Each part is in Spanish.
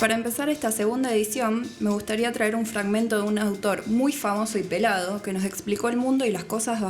Para empezar esta segunda edición, me gustaría traer un fragmento de un autor muy famoso y pelado que nos explicó el mundo y las cosas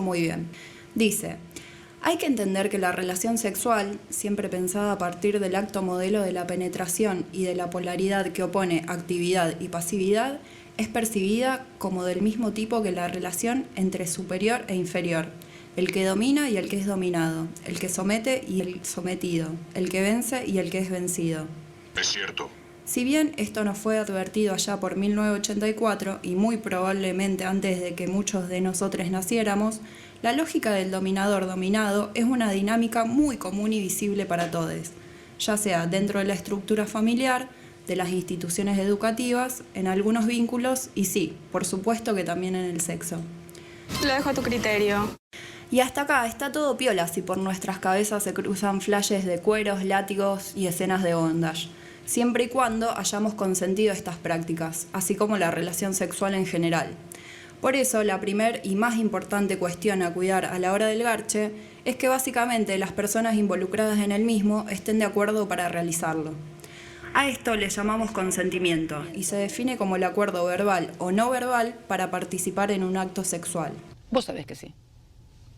muy bien. Dice: hay que entender que la relación sexual, siempre pensada a partir del acto modelo de la penetración y de la polaridad que opone actividad y pasividad, es percibida como del mismo tipo que la relación entre superior e inferior, el que domina y el que es dominado, el que somete y el sometido, el que vence y el que es vencido. Es cierto. Si bien esto nos fue advertido allá por 1984 y muy probablemente antes de que muchos de nosotros naciéramos, la lógica del dominador-dominado es una dinámica muy común y visible para todos, ya sea dentro de la estructura familiar, de las instituciones educativas, en algunos vínculos y sí, por supuesto que también en el sexo. Lo dejo a tu criterio. Y hasta acá está todo piola si por nuestras cabezas se cruzan flashes de cueros, látigos y escenas de bondage, siempre y cuando hayamos consentido estas prácticas, así como la relación sexual en general. Por eso, la primer y más importante cuestión a cuidar a la hora del garche es que básicamente las personas involucradas en el mismo estén de acuerdo para realizarlo. A esto le llamamos consentimiento y se define como el acuerdo verbal o no verbal para participar en un acto sexual. Vos sabés que sí.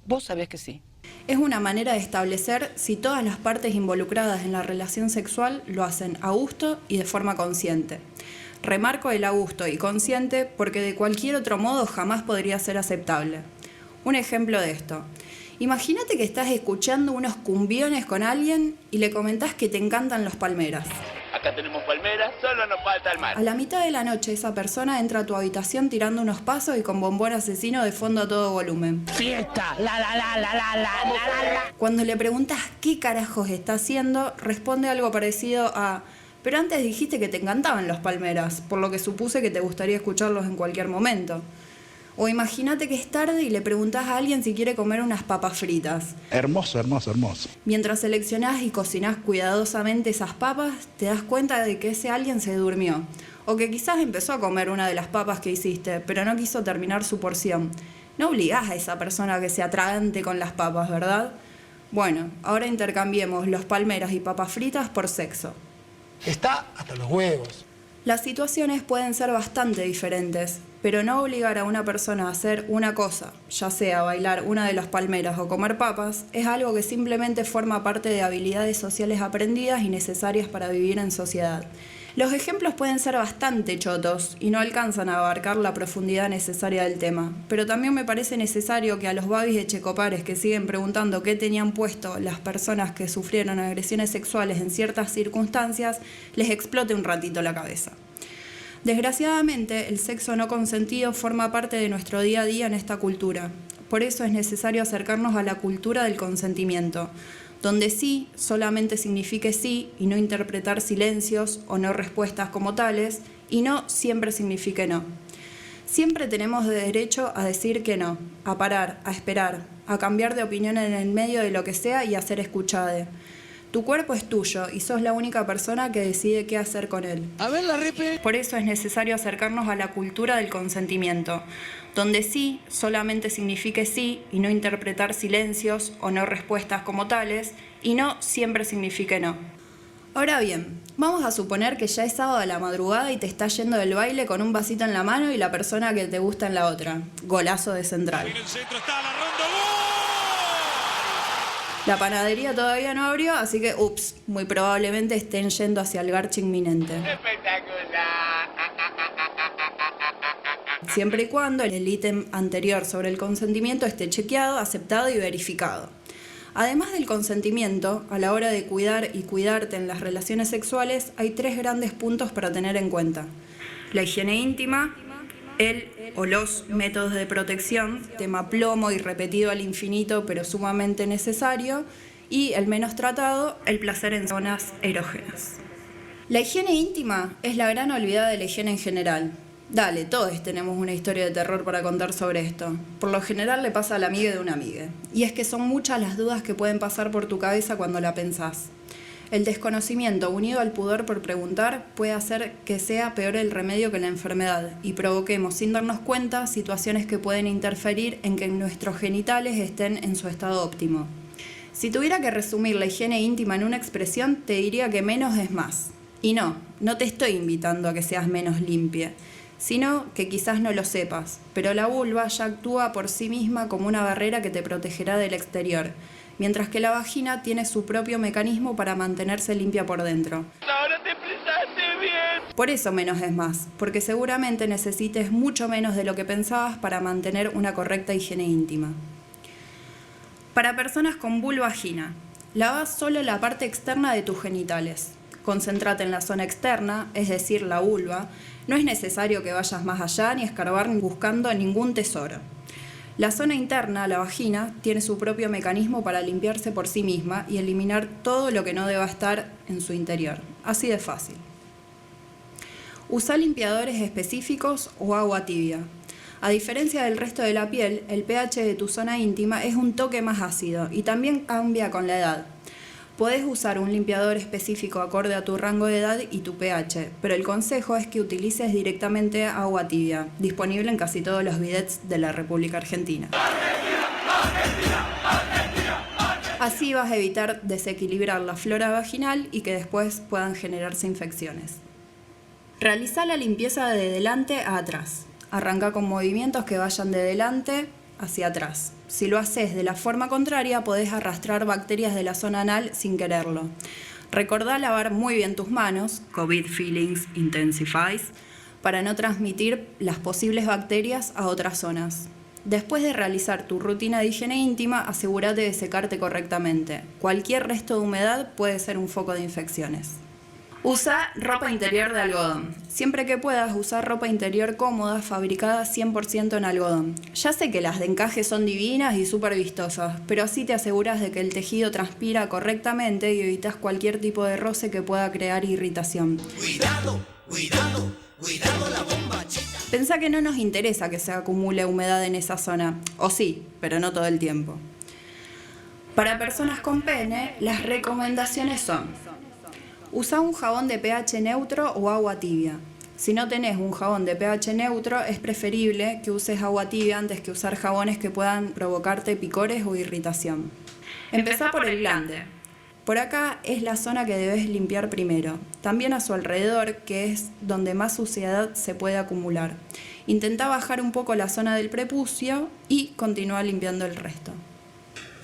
Vos sabés que sí. Es una manera de establecer si todas las partes involucradas en la relación sexual lo hacen a gusto y de forma consciente. Remarco el a gusto y consciente porque de cualquier otro modo jamás podría ser aceptable. Un ejemplo de esto. Imagínate que estás escuchando unos cumbiones con alguien y le comentás que te encantan los palmeras. Acá tenemos palmeras, solo nos falta el mar. A la mitad de la noche esa persona entra a tu habitación tirando unos pasos y con bombón asesino de fondo a todo volumen. ¡Fiesta! ¡La, la, la, la, la, la, la, la! Cuando le preguntas qué carajos está haciendo, responde algo parecido a: pero antes dijiste que te encantaban los palmeras, por lo que supuse que te gustaría escucharlos en cualquier momento. O imagínate que es tarde y le preguntás a alguien si quiere comer unas papas fritas. Hermoso, hermoso, hermoso. Mientras seleccionás y cocinás cuidadosamente esas papas, te das cuenta de que ese alguien se durmió. O que quizás empezó a comer una de las papas que hiciste, pero no quiso terminar su porción. No obligás a esa persona a que se atragante con las papas, ¿verdad? Bueno, ahora intercambiemos los palmeras y papas fritas por sexo. Está hasta los huevos. Las situaciones pueden ser bastante diferentes, pero no obligar a una persona a hacer una cosa, ya sea bailar una de las palmeras o comer papas, es algo que simplemente forma parte de habilidades sociales aprendidas y necesarias para vivir en sociedad. Los ejemplos pueden ser bastante chotos y no alcanzan a abarcar la profundidad necesaria del tema, pero también me parece necesario que a los babis de Checopares que siguen preguntando qué tenían puesto las personas que sufrieron agresiones sexuales en ciertas circunstancias, les explote un ratito la cabeza. Desgraciadamente, el sexo no consentido forma parte de nuestro día a día en esta cultura. Por eso es necesario acercarnos a la cultura del consentimiento, donde sí solamente signifique sí y no interpretar silencios o no respuestas como tales, y no siempre signifique no. Siempre tenemos derecho a decir que no, a parar, a esperar, a cambiar de opinión en el medio de lo que sea y a ser escuchada. Tu cuerpo es tuyo y sos la única persona que decide qué hacer con él. A ver la repe. Por eso es necesario acercarnos a la cultura del consentimiento, donde sí solamente signifique sí y no interpretar silencios o no respuestas como tales, y no siempre signifique no. Ahora bien, vamos a suponer que ya es sábado a la madrugada y te estás yendo del baile con un vasito en la mano y la persona que te gusta en la otra. Golazo de Central. En el centro está la ronda. La panadería todavía no abrió, así que, muy probablemente estén yendo hacia el garche inminente. Espectacular. Siempre y cuando el ítem anterior sobre el consentimiento esté chequeado, aceptado y verificado. Además del consentimiento, a la hora de cuidar y cuidarte en las relaciones sexuales, hay 3 grandes puntos para tener en cuenta: la higiene íntima, el o los métodos de protección, tema plomo y repetido al infinito pero sumamente necesario, y el menos tratado, el placer en zonas erógenas. La higiene íntima es la gran olvidada de la higiene en general. Dale, todos tenemos una historia de terror para contar sobre esto. Por lo general le pasa a la amiga de una amiga. Y es que son muchas las dudas que pueden pasar por tu cabeza cuando la pensás. El desconocimiento unido al pudor por preguntar puede hacer que sea peor el remedio que la enfermedad y provoquemos sin darnos cuenta situaciones que pueden interferir en que nuestros genitales estén en su estado óptimo. Si tuviera que resumir la higiene íntima en una expresión, te diría que menos es más. Y no te estoy invitando a que seas menos limpia, sino que quizás no lo sepas, pero la vulva ya actúa por sí misma como una barrera que te protegerá del exterior, mientras que la vagina tiene su propio mecanismo para mantenerse limpia por dentro. Ahora te expresaste bien. Por eso menos es más, porque seguramente necesites mucho menos de lo que pensabas para mantener una correcta higiene íntima. Para personas con vulvagina, lava solo la parte externa de tus genitales. Concéntrate en la zona externa, es decir, la vulva. No es necesario que vayas más allá ni escarbar buscando ningún tesoro. La zona interna, la vagina, tiene su propio mecanismo para limpiarse por sí misma y eliminar todo lo que no deba estar en su interior. Así de fácil. Usa limpiadores específicos o agua tibia. A diferencia del resto de la piel, el pH de tu zona íntima es un toque más ácido y también cambia con la edad. Podés usar un limpiador específico acorde a tu rango de edad y tu pH, pero el consejo es que utilices directamente agua tibia, disponible en casi todos los bidets de la República Argentina. Así vas a evitar desequilibrar la flora vaginal y que después puedan generarse infecciones. Realiza la limpieza de delante a atrás. Arranca con movimientos que vayan de delante hacia atrás. Si lo haces de la forma contraria, podés arrastrar bacterias de la zona anal sin quererlo. Recordá lavar muy bien tus manos, COVID feelings intensifies, para no transmitir las posibles bacterias a otras zonas. Después de realizar tu rutina de higiene íntima, asegúrate de secarte correctamente. Cualquier resto de humedad puede ser un foco de infecciones. Usa ropa interior de algodón. Siempre que puedas, usar ropa interior cómoda, fabricada 100% en algodón. Ya sé que las de encaje son divinas y súper vistosas, pero así te aseguras de que el tejido transpira correctamente y evitas cualquier tipo de roce que pueda crear irritación. Cuidado la bomba chica. Pensá que no nos interesa que se acumule humedad en esa zona, o sí, pero no todo el tiempo. Para personas con pene, las recomendaciones son: usa un jabón de pH neutro o agua tibia. Si no tenés un jabón de pH neutro, es preferible que uses agua tibia antes que usar jabones que puedan provocarte picores o irritación. Empezá por el glande. Por acá es la zona que debes limpiar primero. También a su alrededor, que es donde más suciedad se puede acumular. Intentá bajar un poco la zona del prepucio y continúa limpiando el resto.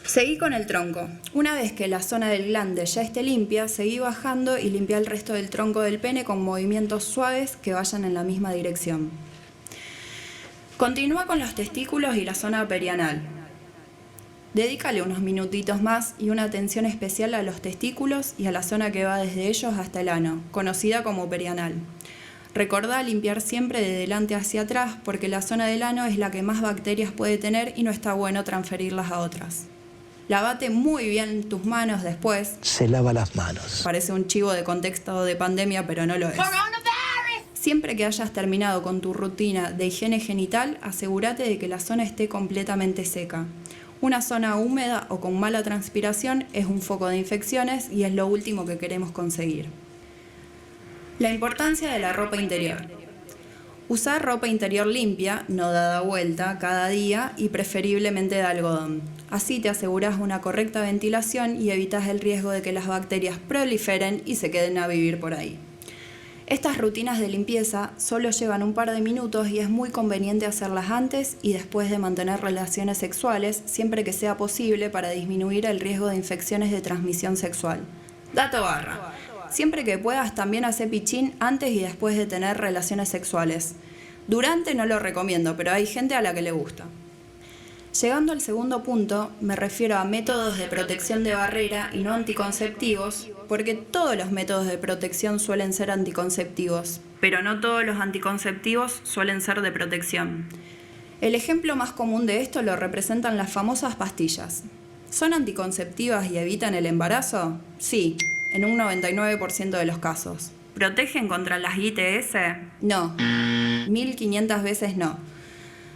Seguí con el tronco. Una vez que la zona del glande ya esté limpia, seguí bajando y limpia el resto del tronco del pene con movimientos suaves que vayan en la misma dirección. Continúa con los testículos y la zona perianal. Dedícale unos minutitos más y una atención especial a los testículos y a la zona que va desde ellos hasta el ano, conocida como perianal. Recordá limpiar siempre de delante hacia atrás porque la zona del ano es la que más bacterias puede tener y no está bueno transferirlas a otras. Lavate muy bien tus manos después. Se lava las manos. Parece un chivo de contexto de pandemia, pero no lo es. Siempre que hayas terminado con tu rutina de higiene genital, asegúrate de que la zona esté completamente seca. Una zona húmeda o con mala transpiración es un foco de infecciones y es lo último que queremos conseguir. La importancia de la ropa interior. Usar ropa interior limpia, no dada vuelta, cada día y preferiblemente de algodón. Así te aseguras una correcta ventilación y evitas el riesgo de que las bacterias proliferen y se queden a vivir por ahí. Estas rutinas de limpieza solo llevan un par de minutos y es muy conveniente hacerlas antes y después de mantener relaciones sexuales, siempre que sea posible para disminuir el riesgo de infecciones de transmisión sexual. Dato barra. Siempre que puedas también hacer pichín antes y después de tener relaciones sexuales. Durante no lo recomiendo, pero hay gente a la que le gusta. Llegando al segundo punto, me refiero a métodos de protección de barrera y no anticonceptivos, porque todos los métodos de protección suelen ser anticonceptivos, pero no todos los anticonceptivos suelen ser de protección. El ejemplo más común de esto lo representan las famosas pastillas. ¿Son anticonceptivas y evitan el embarazo? Sí, en un 99% de los casos. ¿Protegen contra las ITS? No. 1500 veces no.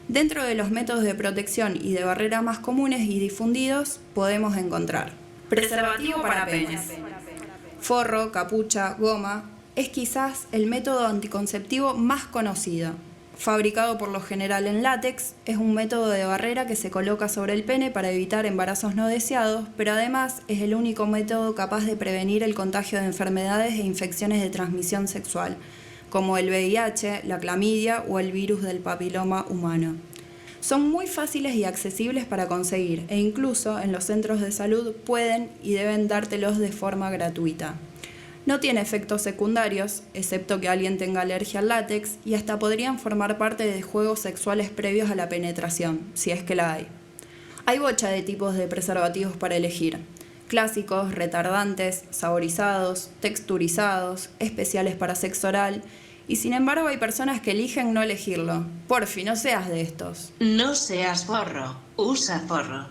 Dentro de los métodos de protección y de barrera más comunes y difundidos podemos encontrar preservativo para penes. Forro, capucha, goma es quizás el método anticonceptivo más conocido. Fabricado por lo general en látex, es un método de barrera que se coloca sobre el pene para evitar embarazos no deseados, pero además es el único método capaz de prevenir el contagio de enfermedades e infecciones de transmisión sexual, como el VIH, la clamidia o el virus del papiloma humano. Son muy fáciles y accesibles para conseguir e incluso en los centros de salud pueden y deben dártelos de forma gratuita. No tiene efectos secundarios, excepto que alguien tenga alergia al látex, y hasta podrían formar parte de juegos sexuales previos a la penetración, si es que la hay. Hay bocha de tipos de preservativos para elegir. Clásicos, retardantes, saborizados, texturizados, especiales para sexo oral, y sin embargo hay personas que eligen no elegirlo. Porfi, no seas de estos. No seas forro, usa forro.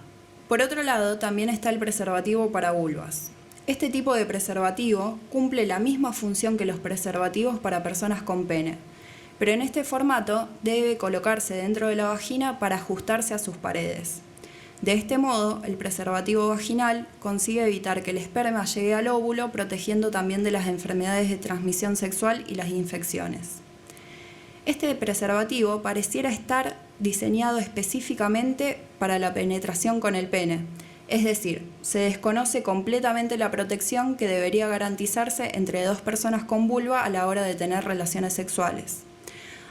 Por otro lado, también está el preservativo para vulvas. Este tipo de preservativo cumple la misma función que los preservativos para personas con pene, pero en este formato debe colocarse dentro de la vagina para ajustarse a sus paredes. De este modo, el preservativo vaginal consigue evitar que el esperma llegue al óvulo, protegiendo también de las enfermedades de transmisión sexual y las infecciones. Este preservativo pareciera estar diseñado específicamente para la penetración con el pene. Es decir, se desconoce completamente la protección que debería garantizarse entre dos personas con vulva a la hora de tener relaciones sexuales.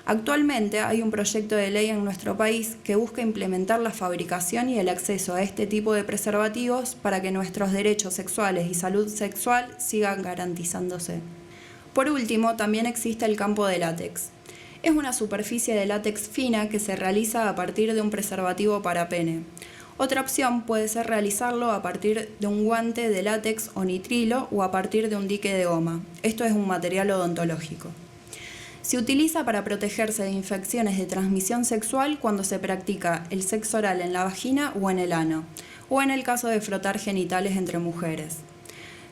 Actualmente hay un proyecto de ley en nuestro país que busca implementar la fabricación y el acceso a este tipo de preservativos para que nuestros derechos sexuales y salud sexual sigan garantizándose. Por último, también existe el campo de látex. Es una superficie de látex fina que se realiza a partir de un preservativo para pene. Otra opción puede ser realizarlo a partir de un guante de látex o nitrilo o a partir de un dique de goma. Esto es un material odontológico. Se utiliza para protegerse de infecciones de transmisión sexual cuando se practica el sexo oral en la vagina o en el ano, o en el caso de frotar genitales entre mujeres.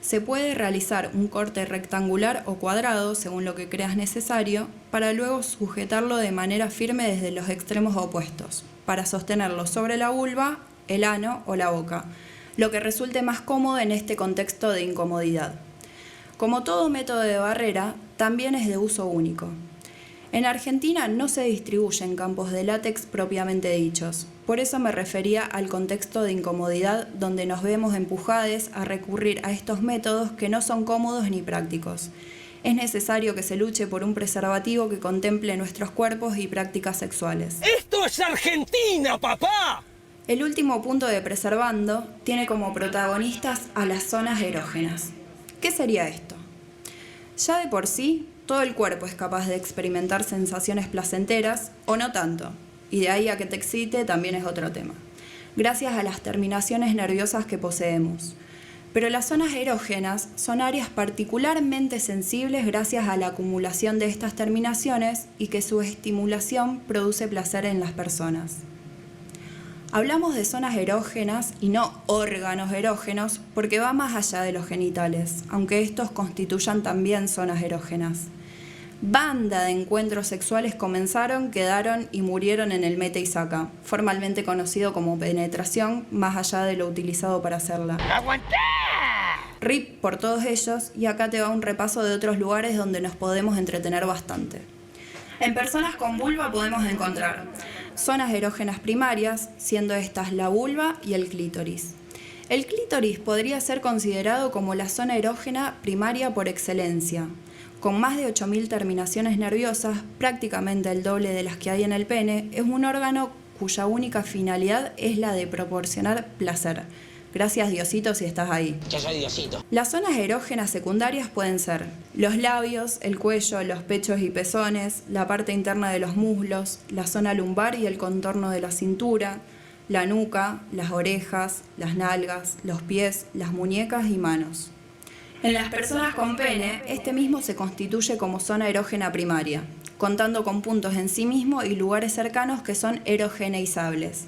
Se puede realizar un corte rectangular o cuadrado, según lo que creas necesario, para luego sujetarlo de manera firme desde los extremos opuestos, para sostenerlo sobre la vulva, el ano o la boca, lo que resulte más cómodo en este contexto de incomodidad. Como todo método de barrera, también es de uso único. En Argentina no se distribuyen campos de látex propiamente dichos, por eso me refería al contexto de incomodidad donde nos vemos empujados a recurrir a estos métodos que no son cómodos ni prácticos. Es necesario que se luche por un preservativo que contemple nuestros cuerpos y prácticas sexuales. ¡Esto es Argentina, papá! El último punto de Preservando tiene como protagonistas a las zonas erógenas. ¿Qué sería esto? Ya de por sí, todo el cuerpo es capaz de experimentar sensaciones placenteras o no tanto, y de ahí a que te excite también es otro tema, gracias a las terminaciones nerviosas que poseemos. Pero las zonas erógenas son áreas particularmente sensibles gracias a la acumulación de estas terminaciones y que su estimulación produce placer en las personas. Hablamos de zonas erógenas y no órganos erógenos porque va más allá de los genitales, aunque estos constituyan también zonas erógenas. Banda de encuentros sexuales comenzaron, quedaron y murieron en el mete y saca, formalmente conocido como penetración, más allá de lo utilizado para hacerla. ¡Aguantá! RIP por todos ellos, y acá te va un repaso de otros lugares donde nos podemos entretener bastante. En personas con vulva podemos encontrar zonas erógenas primarias, siendo estas la vulva y el clítoris. El clítoris podría ser considerado como la zona erógena primaria por excelencia. Con más de 8.000 terminaciones nerviosas, prácticamente el doble de las que hay en el pene, es un órgano cuya única finalidad es la de proporcionar placer. Gracias Diosito si estás ahí. Yo soy Diosito. Las zonas erógenas secundarias pueden ser los labios, el cuello, los pechos y pezones, la parte interna de los muslos, la zona lumbar y el contorno de la cintura, la nuca, las orejas, las nalgas, los pies, las muñecas y manos. En las personas con pene, este mismo se constituye como zona erógena primaria, contando con puntos en sí mismo y lugares cercanos que son erogeneizables.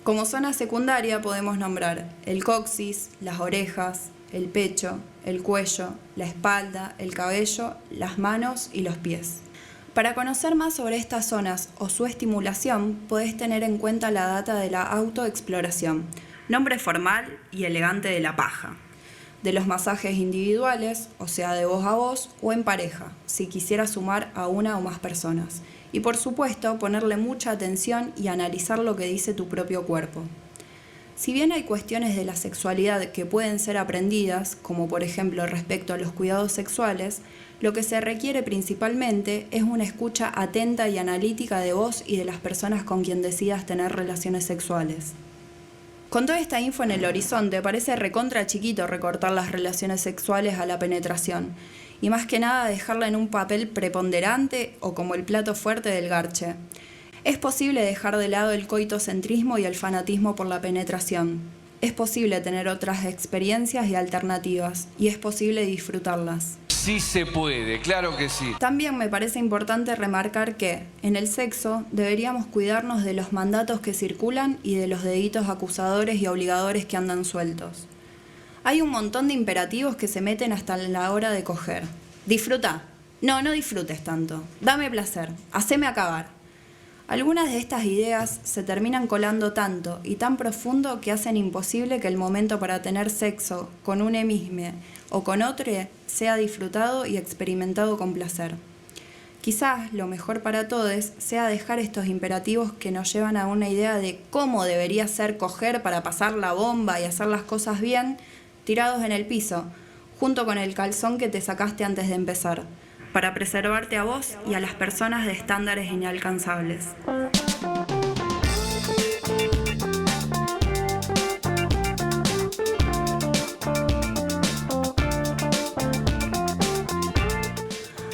Como zona secundaria podemos nombrar el coxis, las orejas, el pecho, el cuello, la espalda, el cabello, las manos y los pies. Para conocer más sobre estas zonas o su estimulación, podés tener en cuenta la data de la autoexploración, nombre formal y elegante de la paja. de los masajes individuales, o sea, de voz a voz, o en pareja, si quisiera sumar a una o más personas. Y por supuesto, ponerle mucha atención y analizar lo que dice tu propio cuerpo. Si bien hay cuestiones de la sexualidad que pueden ser aprendidas, como por ejemplo respecto a los cuidados sexuales, lo que se requiere principalmente es una escucha atenta y analítica de vos y de las personas con quien decidas tener relaciones sexuales. Con toda esta info en el horizonte, parece recontra chiquito recortar las relaciones sexuales a la penetración, y más que nada dejarla en un papel preponderante o como el plato fuerte del garche. Es posible dejar de lado el coitocentrismo y el fanatismo por la penetración. Es posible tener otras experiencias y alternativas, y es posible disfrutarlas. Sí se puede, claro que sí. También me parece importante remarcar que, en el sexo, deberíamos cuidarnos de los mandatos que circulan y de los deditos acusadores y obligadores que andan sueltos. Hay un montón de imperativos que se meten hasta en la hora de coger. Disfruta. No disfrutes tanto. Dame placer. Haceme acabar. Algunas de estas ideas se terminan colando tanto y tan profundo que hacen imposible que el momento para tener sexo con un mismo o con otro sea disfrutado y experimentado con placer. Quizás lo mejor para todos sea dejar estos imperativos que nos llevan a una idea de cómo debería ser coger para pasar la bomba y hacer las cosas bien, tirados en el piso, junto con el calzón que te sacaste antes de empezar, para preservarte a vos y a las personas de estándares inalcanzables.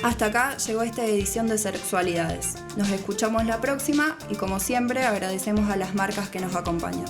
Hasta acá llegó esta edición de Sexualidades. Nos escuchamos la próxima y como siempre agradecemos a las marcas que nos acompañan.